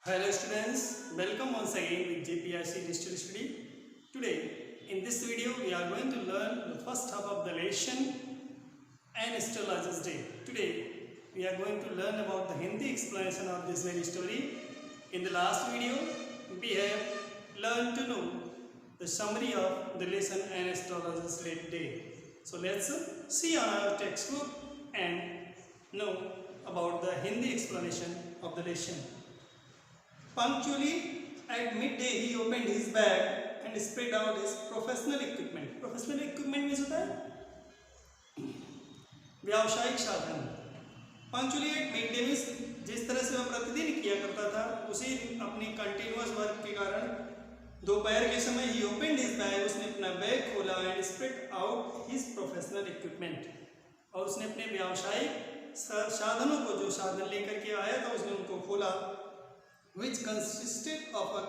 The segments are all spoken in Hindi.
Hello students, welcome once again with JPRC Digital Study. Today in this video we are going to learn the first half of the lesson and Astrologer's Day. Today we are going to learn about the Hindi explanation of this very story. In the last video we have learned to know the summary of the lesson and Astrologer's Day. So let's see on our textbook and know about the Hindi explanation of the lesson. Punctually at midday, he opened his bag and spread out his professional equipment. Professional equipment means होता है व्यावसायिक साधन. Punctually at midday means जिस तरह से वह प्रतिदिन किया करता था उसी अपनी कंटिन्यूअस वर्क के कारण दोपहर के समय ही ओपन हिज बैग, उसने अपना बैग खोला and spread out his professional equipment, और उसने अपने व्यावसायिक साधनों को जो साधन लेकर के आया था उसने उनको खोला. Which consisted of a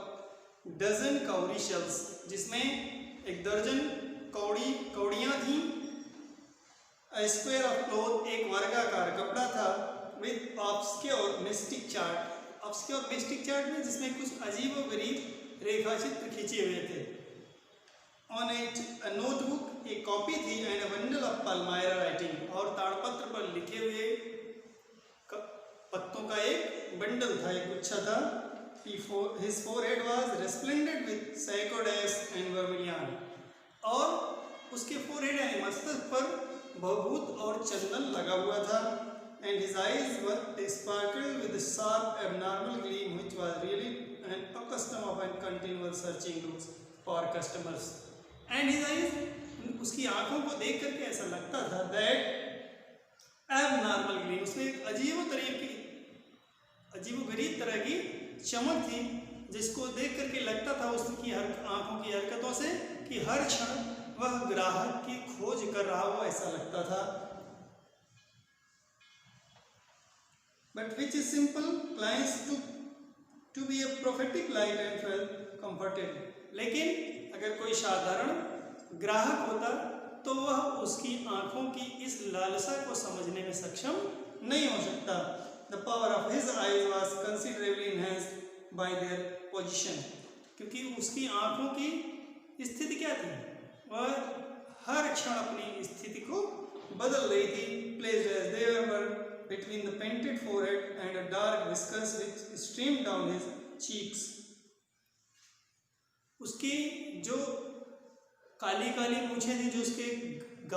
dozen cowrie shells, जिसमें एक दर्जन कौड़ियाँ थीं. A square of cloth, एक वर्गाकार कपड़ा था. With obscure mystic chart, obscure mystic chart में जिसमें कुछ अजीब व गरीब रेखा चित्र खींचे हुए थे. On it a notebook, एक कॉपी थी. And a bundle of palmyra writing, और ताड़पत्र पर लिखे हुए पत्तों का एक बंडल था, एक गुच्छा था. His forehead was resplendent with sarcoidosis and vermilion, और उसके forehead यानी मस्तक पर भभूत और चंदन लगा हुआ था. And his eyes were sparkled with a sharp abnormal gleam which was really an custom of and continual searching looks for customers. And his eyes, उसकी आंखों को देख करके ऐसा लगता था that abnormal gleam, उसमें एक अजीबोगरीब तरह की चमक थी जिसको देख करके लगता था उसकी आंखों की हरकतों से कि हर क्षण वह ग्राहक की खोज कर रहा हो, ऐसा लगता था. But which is simple clients to be a prophetic light and felt comforted. लेकिन अगर कोई साधारण ग्राहक होता तो वह उसकी आंखों की इस लालसा को समझने में सक्षम नहीं हो सकता. The power of his eyes was considerably enhanced by their position, क्योंकि उसकी आंखों की स्थिति क्या थी, वह हर क्षण अपनी स्थिति को बदल रही थी. Placed as they were between the painted forehead and a dark whiskers which streamed down his cheeks. उसकी जो काली काली मूछें थी जो उसके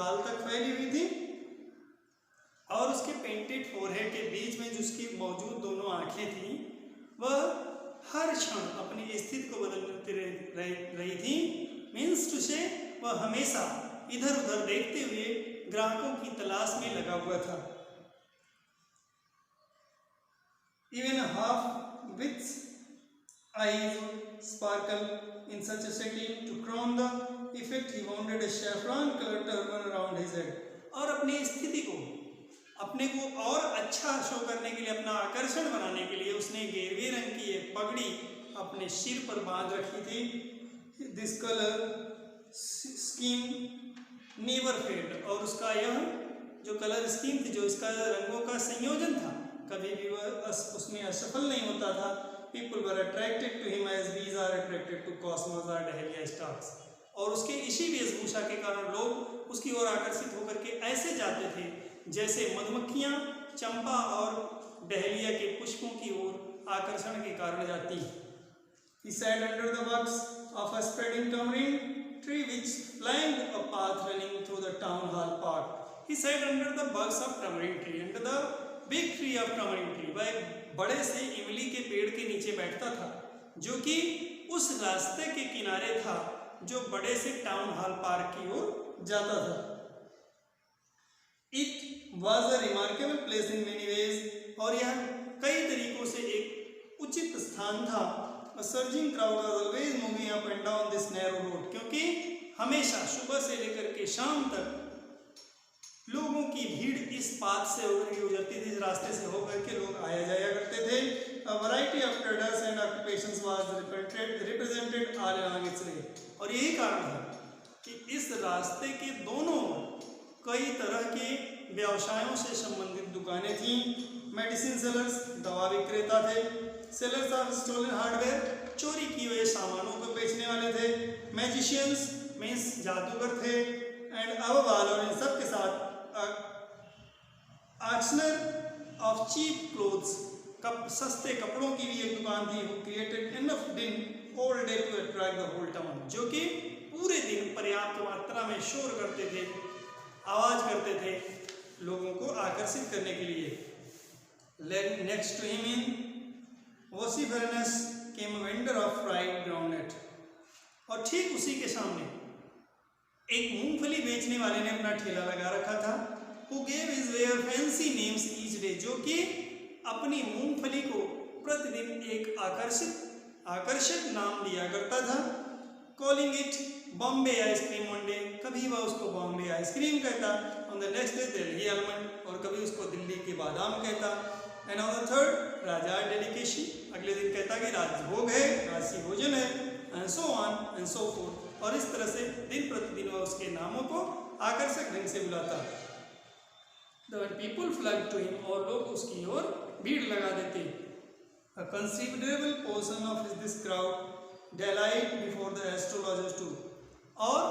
गाल तक फैली हुई थी, और उसके पेंटेड फोरहेड के बीच में जो उसकी मौजूद दोनों आंखें थीं, वह हर क्षण अपनी स्थिति को बदलती रही थी. मीन्स टू से वह हमेशा इधर उधर देखते हुए ग्राहकों की तलाश में लगा हुआ था. Even a half wit's eyes would sparkle in such a setting. To crown the effect, he wanted a saffron-colored turban around his head. और अपनी स्थिति को, अपने को और अच्छा शो करने के लिए, अपना आकर्षण बनाने के लिए उसने गेरुए रंग की एक पगड़ी अपने सिर पर बांध रखी थी. This colour scheme never fade, और उसका यह जो कलर स्कीम थी, जो इसका रंगों का संयोजन था, कभी भी वह उसमें असफल नहीं होता था. People were attracted to him as bees are attracted to cosmos और डहेलिया स्टार्स, और उसके इसी वेशभूषा के कारण लोग उसकी ओर आकर्षित होकर के ऐसे जाते थे जैसे मधुमक्खियां चंपा और डहेलिया के पुष्पों की ओर आकर्षण के कारण जाती. He sat under the buds of a spreading tamarind tree which flanked a path running through the town hall park. He sat under the buds of tamarind tree, under the big tree of tamarind tree. वह बड़े से इमली के पेड़ के नीचे बैठता था जो कि उस रास्ते के किनारे था जो बड़े से टाउन हॉल पार्क की ओर जाता था. It was a remarkable place in many ways, और यह कई तरीकों से एक उचित स्थान था. A surging crowd was always moving up and down this narrow road, क्योंकि हमेशा सुबह से लेकर के शाम तक लोगों की भीड़ इस पाथ से होकर के गुजरती थी, इस रास्ते से होकर के लोग आया जाया करते थे. A variety of traders and occupations was represented all along its way, और यही कारण है कि इस रास्ते के दोनों कई तरह के व्यवसायों से संबंधित दुकानें थीं. मेडिसिन सेलर्स, दवा विक्रेता थे. सेलर्स ऑफ स्टोलन हार्डवेयर, चोरी किए हुए सामानों को बेचने वाले थे। मैजिशियंस मीन्स जादूगर थे। एंड अब वाल और इन सब के साथ ऑक्शनर ऑफ चीप क्लोथ्स, सस्ते कपड़ों की भी एक दुकान थी। Who created enough din all day to attract the whole town, जो कि पूरे दिन पर्याप्त मात्रा में शोर करते थे, आवाज करते थे लोगों को आकर्षित करने के लिए। Next to him in vociferous came vendor of fried groundnut, और ठीक उसी के सामने एक मूंगफली बेचने वाले ने अपना ठेला लगा रखा था। Who gave his wear fancy names each day, जो कि अपनी मूंगफली को प्रतिदिन एक आकर्षक नाम दिया करता था। Calling it Bombay ice cream one day, कभी वह उसको बॉम्बे आइसक्रीम कहता, on the next day Delhi almond, और कभी उसको दिल्ली के बादाम कहता। एंड ऑन द थर्ड राजा डेलिकेशी, अगले दिन कहता कि राजभोग है, राजसी भोजन है, and so on and so fourth, और इस तरह से दिन प्रतिदिन वह उसके नामों को आकर्षक ढंग से बुलाता। The people flocked to him, और लोग उसकी ओर भीड़ लगा देते। A considerable portion of this crowd died before the astrologers too, और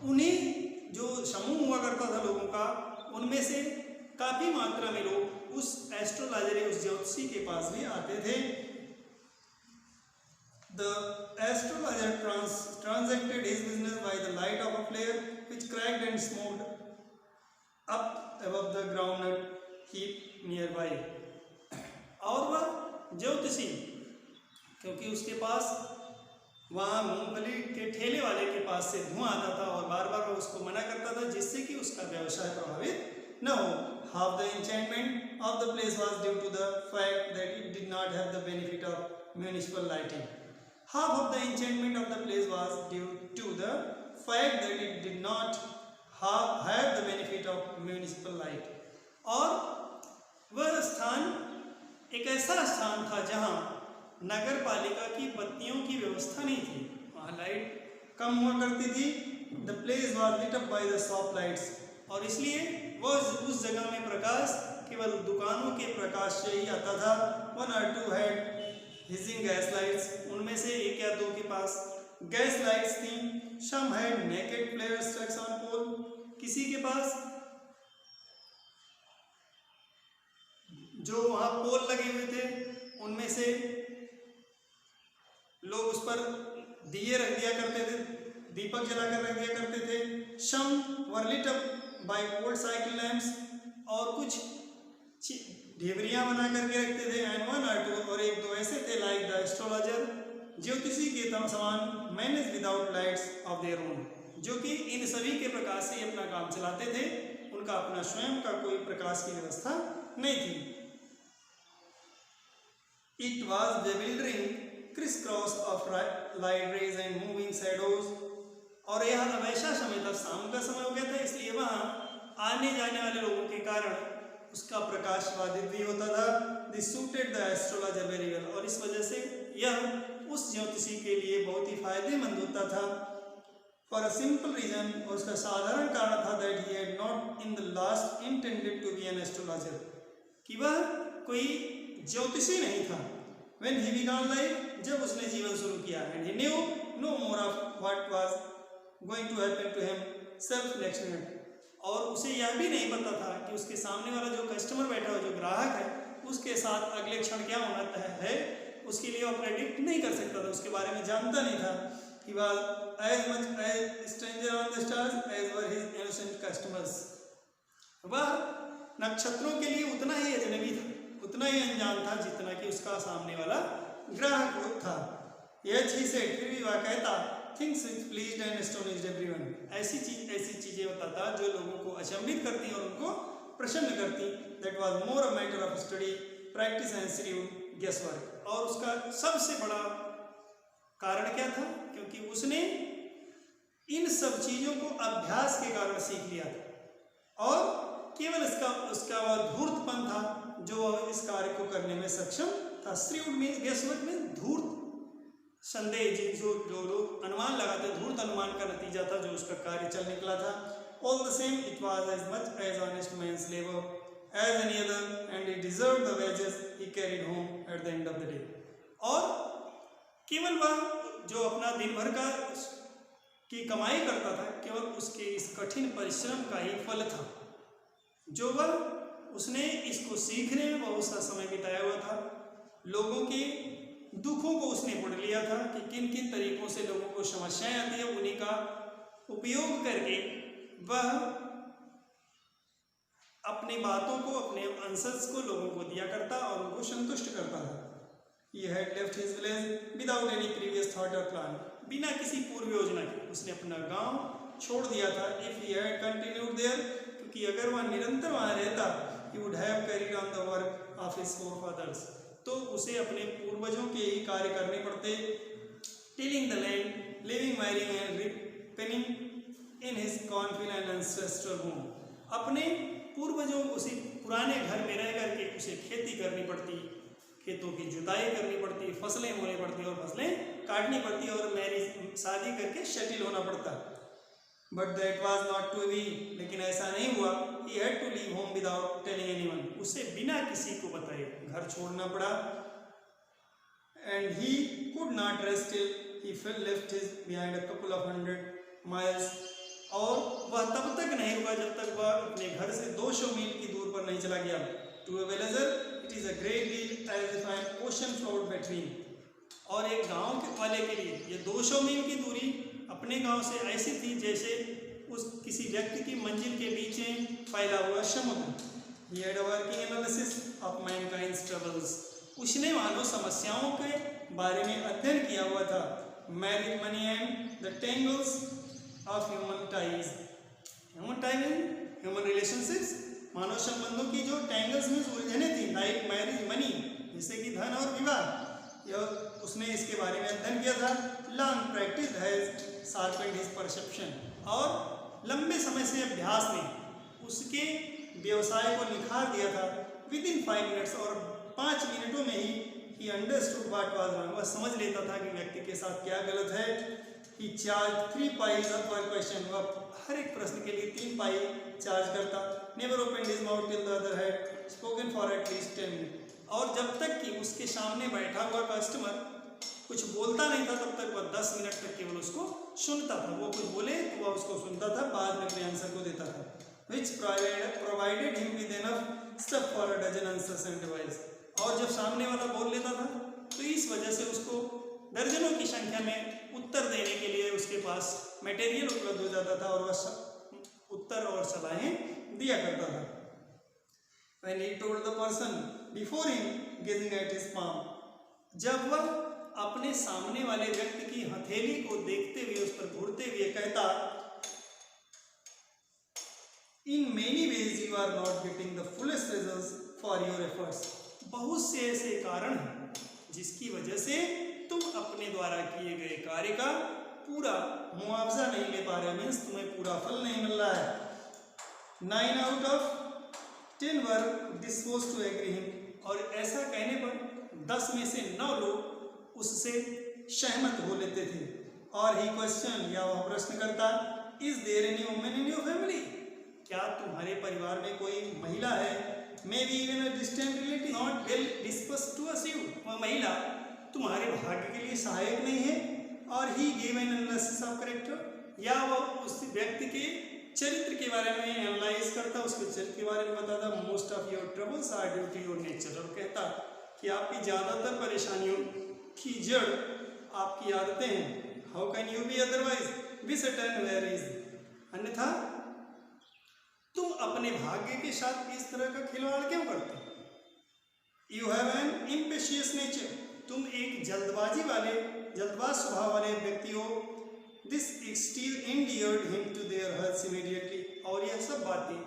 उन्हें जो समूह हुआ करता था लोगों का, उनमें से काफी मात्रा में लोग उस एस्ट्रोलॉजर, उस ज्योतिषी के पास भी आते थे। The astrologer transacted his business by the light of a flare which cracked and smoked up above the groundnut heap nearby, और वह ज्योतिषी, क्योंकि उसके पास वहाँ मूंगफली के ठेले वाले के पास से धुआं आता था और बार बार वह उसको मना करता था, जिससे कि उसका व्यवसाय प्रभावित न हो। Half the enchantment of the place was due to the fact that it did not have the benefit of municipal lighting. Half of the enchantment of the place was due to the fact that it did not have the benefit of municipal light, और वह स्थान एक ऐसा स्थान था जहाँ नगर पालिका की बत्तियों की व्यवस्था नहीं थी, वहाँ लाइट कम हुआ करती थी। The place was lit up by the shop lights, और इसलिए वह उस जगह में प्रकाश केवल दुकानों के प्रकाश से ही आता था। 1 or 2 had hissing gas lights, उनमें से एक या दो के पास गैस लाइट्स थी। Some had naked flares stuck on pole, किसी के पास जो वहाँ पोल लगे हुए थे उनमें से लोग उस पर दिए रख दिया करते थे, दीपक जलाकर रख दिया करते थे। Some were lit up by old cycle lamps, और कुछ ढेबरियां बना करके रखते थे। And 1 or 2, और एक दो ऐसे थे like the astrologer, ज्योतिषी के समान manage without lights of their own, जो कि इन सभी के प्रकाश से अपना काम चलाते थे, उनका अपना स्वयं का कोई प्रकाश की व्यवस्था नहीं थी। It was bewildering crisscross of light rays and moving shadows, और यह अब ऐसा समय था, शाम का समय हो गया था, इसलिए वहाँ आने जाने वाले लोगों के कारण उसका प्रकाश बाधित भी होता था। This suited the astrologer very well, और इस वजह से यह उस ज्योतिषी के लिए बहुत ही फायदेमंद होता था। For a simple reason, और उसका साधारण कारण था that he had not in the last intended to be an astrologer, कि वह कोई ज्योतिषी नहीं था। When he began life, जब उसने जीवन शुरू किया, and he knew no more of what was going to happen to himself next minute, और उसे यह भी नहीं पता था कि उसके सामने वाला जो कस्टमर बैठा हो, जो ग्राहक है, उसके साथ अगले क्षण क्या होना है, उसके लिए वह प्रेडिक्ट नहीं कर सकता था, उसके बारे में जानता नहीं था। He was as much a stranger on the stars as were his innocent customers. वह नक्षत्रों के लिए उतना ही अजनबी था, उतना ही अनजान था जितना कि उसका सामने वाला ग्राहक था। Yet he said, फिर भी वह कहता, things which pleased and astonished everyone, ऐसी चीजें बताता जो लोगों को अचंभित करती और उनको प्रसन्न करती। That was more a matter of study, practice and shrewd guesswork, और उसका सबसे बड़ा कारण क्या था, क्योंकि उसने इन सब चीजों को अभ्यास के कारण सीख लिया था, और केवल उसका वह धूर्तपन था जो वह इस कार्य को करने में सक्षम था। श्रीउड में गेसवर्क में धूर्त संदेह, जो लोग अनुमान लगाते, धूर्त अनुमान का नतीजा था जो उसका कार्य चल निकला था। All the same, it was as much as honest man's labor as any other, and he deserved the wages he carried home at the end of the day. और केवल वह जो अपना दिन भर की कमाई करता था, केवल उसके इस कठिन परिश्रम का ही फल था, जो वह उसने इसको सीखने में बहुत सा समय बिताया हुआ था। लोगों के दुखों को उसने पढ़ लिया था कि किन किन तरीकों से लोगों को समस्याएं आती है, उन्हीं का उपयोग करके वह अपनी बातों को, अपने आंसर्स को लोगों को दिया करता और उनको संतुष्ट करता था। He had left his village without any previous thought or plan. बिना किसी पूर्व योजना के उसने अपना गांव छोड़ दिया था। If he had continued there, क्योंकि अगर वह निरंतर वहाँ रहता, he would have carried on the work of his forefathers. तो उसे अपने पूर्वजों के ही कार्य करने पड़ते। Tilling the land, living, marrying and reaping in his cornfield and ancestral home. अपने पूर्वजों उसी पुराने घर में रह करके उसे खेती करनी पड़ती, खेतों की जुताई करनी पड़ती, फसलें बोनी पड़ती और फसलें काटनी पड़ती और मैरिज शादी करके सेटल होना पड़ता। But that was not to be, लेकिन ऐसा नहीं हुआ। He had to leave home without telling anyone, उसे बिना किसी को बताए घर छोड़ना पड़ा। And he could not rest till he left his behind a couple of 100 miles, और वह तब तक नहीं रुका जब तक वह अपने घर से 200 मील की दूर पर नहीं चला गया। To a villager it is a great deal as if an ocean flowed between, और एक गांव वाले के लिए ये 200 मील की दूरी अपने गांव से ऐसी थी जैसे उस किसी व्यक्ति की मंजिल के बीच में फैला हुआ समुद्र। He had a working analysis of mankind's troubles, उसने मानव समस्याओं के बारे में अध्ययन किया हुआ था। Marriage, money and the tangles of human ties, human relationships, मानव संबंधों की जो टैंगल्स में उलझने थी, लाइक मैरिज, मनी, जैसे कि धन और विवाह, यह उसने इसके बारे में अध्ययन किया था। Long practice has sharpened his perception, और लंबे समय से अभ्यास ने उसके व्यवसाय को निखार दिया था। विद इन 5 मिनट्स, और 5 मिनटों में he understood what was wrong, वह समझ लेता था कि व्यक्ति के साथ क्या गलत है। ही चार्ज 3 पाइज पर क्वेश्चन, वह हर एक प्रश्न के लिए 3 पाई चार्ज करता। Never open his mouth till the other had spoken for at least 10 minute, और जब तक कि उसके सामने बैठा हुआ कस्टमर कुछ बोलता नहीं था तब तक वह 10 मिनट तक केवल उसको सुनता था। वो कुछ बोले तो वह उसको सुनता था, बाद में अपने आंसर को देता था। Which provided him with enough stuff for a dozen answers and devices, और जब सामने वाला बोल लेता था तो इस वजह से उसको दर्जनों की संख्या में उत्तर देने के लिए उसके पास मटेरियल उपलब्ध हो जाता था और वह उत्तर और सलाहें दिया करता था। When he told the person before him gazing at his palm, जब वह अपने सामने वाले व्यक्ति की हथेली को देखते हुए उस पर घूरते हुए कहता, In many ways you are not getting the fullest results for your efforts, बहुत से ऐसे कारण हैं जिसकी वजह से तुम अपने द्वारा किए गए कार्य का पूरा मुआवजा नहीं ले पा रहे, मीन्स तुम्हें पूरा फल नहीं मिल रहा है। 9 out of 10 were disposed to agree him, और ऐसा कहने पर 10 में से 9 लोग उससे सहमत हो लेते थे। और ही क्वेश्चन, या वह प्रश्न करता, is there any woman in your family, क्या तुम्हारे परिवार में कोई महिला है? Maybe even a distant relative not well disposed to us you, वह महिला तुम्हारे भाग्य के लिए सहायक नहीं है। और he give an analysis of character, या वह उस व्यक्ति के चरित्र के बारे में एनालाइज करता, उसके चरित्र के बारे में बताता। Most of your troubles are due to your nature, और कहता कि आपकी ज़्यादातर परेशानियों की जड़ आपकी आदतें हैं। How can you be otherwise, be certain where is, अन्यथा तुम अपने भाग्य के साथ इस तरह का खिलवाड़ क्यों करते? You have an impetuous nature, तुम एक जल्दबाज स्वभाव वाले व्यक्ति हो। This still endeared him to their hearts immediately, और यह सब बातें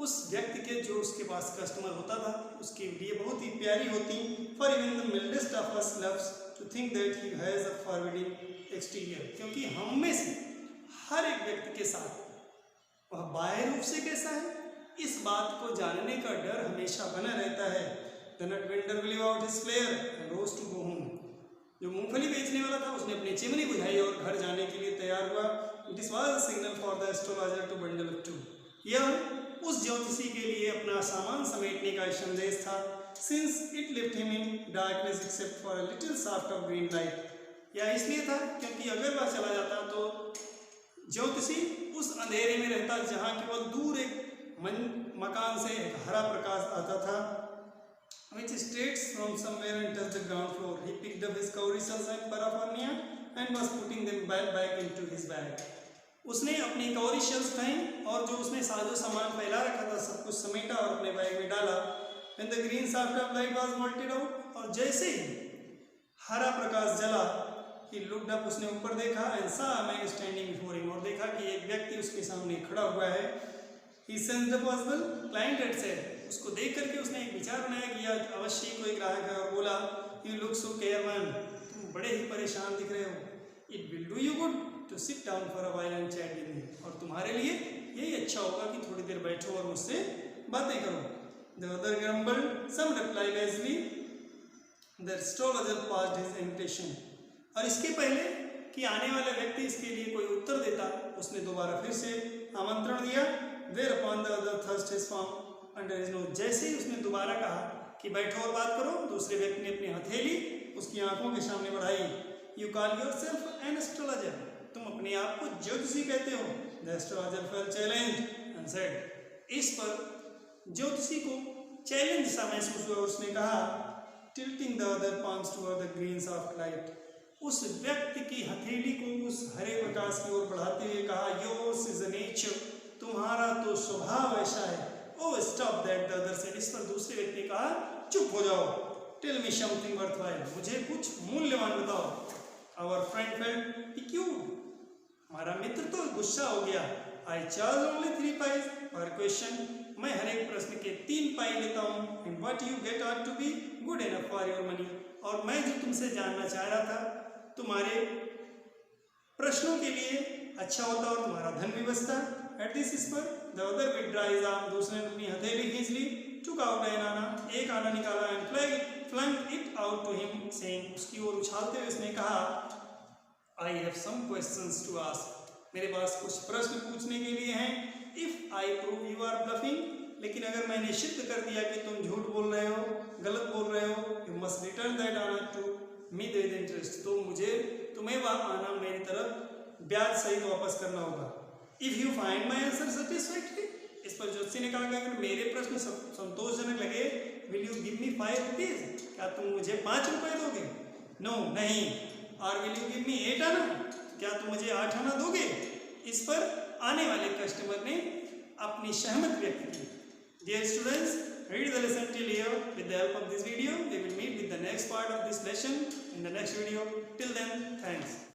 उस व्यक्ति के जो उसके पास कस्टमर होता था उसके लिए बहुत ही प्यारी होती। For even the mildest of us loves to think that he has a forwarding exterior, क्योंकि हम में से हर एक व्यक्ति के साथ वह बाह्य रूप से कैसा है, इस बात को जानने का डर हमेशा बना रहता है। The nut vendor blew out his flare and rose to go home. जो मूंगफली बेचने वाला था उसने अपनी चिमनी बुझाई और घर जाने के लिए तैयार हुआ। This was a signal for the astrologer to bundle up too. यह उस ज्योतिषी के लिए अपना सामान समेटने का संदेश था। since it left him in darkness except for a little shaft of green light. यह इसलिए था क्योंकि अगर वह चला जाता तो ज्योतिषी उस अंधेरे में रहता जहाँ केवल दूर एक मकान से एक हरा प्रकाश आता था, which streaks from somewhere and touched the ground floor. He picked up his cowrie shells and paraphernalia and was putting them back into his bag. उसने अपनी कौरी शेल्स उठाई और जो उसने साजो सामान फैला रखा था सब कुछ समेटा और अपने बैग में डाला. When the green shaft of light was melted out, और जैसे ही हरा प्रकाश जला, he looked up, उसने ऊपर देखा and saw a man standing before him, और देखा कि एक व्यक्ति उसके सामने खड़ा हुआ है. He sensed the possible client had said, उसको देख करके उसने एक विचार बनाया कि यह अवश्य कोई ग्राहक है, और बोला, You look so careworn, तुम बड़े ही परेशान दिख रहे हो. It will do you good to sit down for a while and chat with me, और तुम्हारे लिए यही अच्छा होगा कि थोड़ी देर बैठो और मुझसे बातें करो. The other grumbled some reply lazily. The astrologer passed his invitation, और इसके पहले कि आने वाले व्यक्ति इसके लिए कोई उत्तर देता, उसने दोबारा फिर से आमंत्रण दिया. Whereupon the other thrust his palm under his nose. जैसे ही उसने दोबारा कहा कि बैठो और बात करो, दूसरे व्यक्ति ने अपनी हथेली उसकी आंखों के सामने बढ़ाई. You call yourself an astrologer, तुम अपने आप को ज्योतिषी कहते हो. The astrologer felt challenged and said, इस पर ज्योतिषी को चैलेंज सा महसूस हुआ. उसने कहा, tilting the other palms toward the green soft light, उस व्यक्ति की हथेली को उस हरे प्रकाश की ओर बढ़ाते हुए कहा, yours is a nature, तुम्हारा तो स्वभाव ऐसा है. Oh, stop that, the other said. इस पर दूसरे व्यक्ति ने कहा, चुप हो जाओ. Tell me something worthwhile, मुझे कुछ मूल्यवान बताओ. Our friend felt piqued, हमारा मित्र तो गुस्सा हो गया. I charge only 3 pies per question, मैं हर एक प्रश्न के 3 पाई लेता हूँ. And what you get ought to be good enough for your money, और मैं जो तुमसे जानना चाह रहा था, तुम्हारे प्रश्नों के लिए अच्छा होता और तुम्हारा धन भी बचता. At this whisper, the other withdrew his arm, दूसरे ने अपनी हथेली खींच ली. Took out an आना, एक आना निकाला and flung it out to him, saying, उसकी ओर उछालते हुए उसने कहा, I have some questions to ask, मेरे पास कुछ प्रश्न पूछने के लिए हैं. If I prove you are bluffing, लेकिन अगर मैंने सिद्ध कर दिया कि तुम झूठ बोल रहे हो, गलत बोल रहे हो, you must return that आना to me with interest, तो मुझे तुम्हें वह आना मेरी तरफ ब्याज सहित वापस करना होगा. If you find my answer satisfactory, इस पर ज्योतिषी ने कहा कि अगर मेरे प्रश्न संतोषजनक लगे, will you give me 5 rupees, क्या तुम मुझे 5 रुपए दोगे? No, नहीं. Or will you give me 8 आना, क्या तुम मुझे 8 आना दोगे? इस पर आने वाले कस्टमर ने अपनी सहमति व्यक्त की. Dear students, read the lesson till here. With the help of this video, we will meet with the next part of this lesson in the next video. Till then,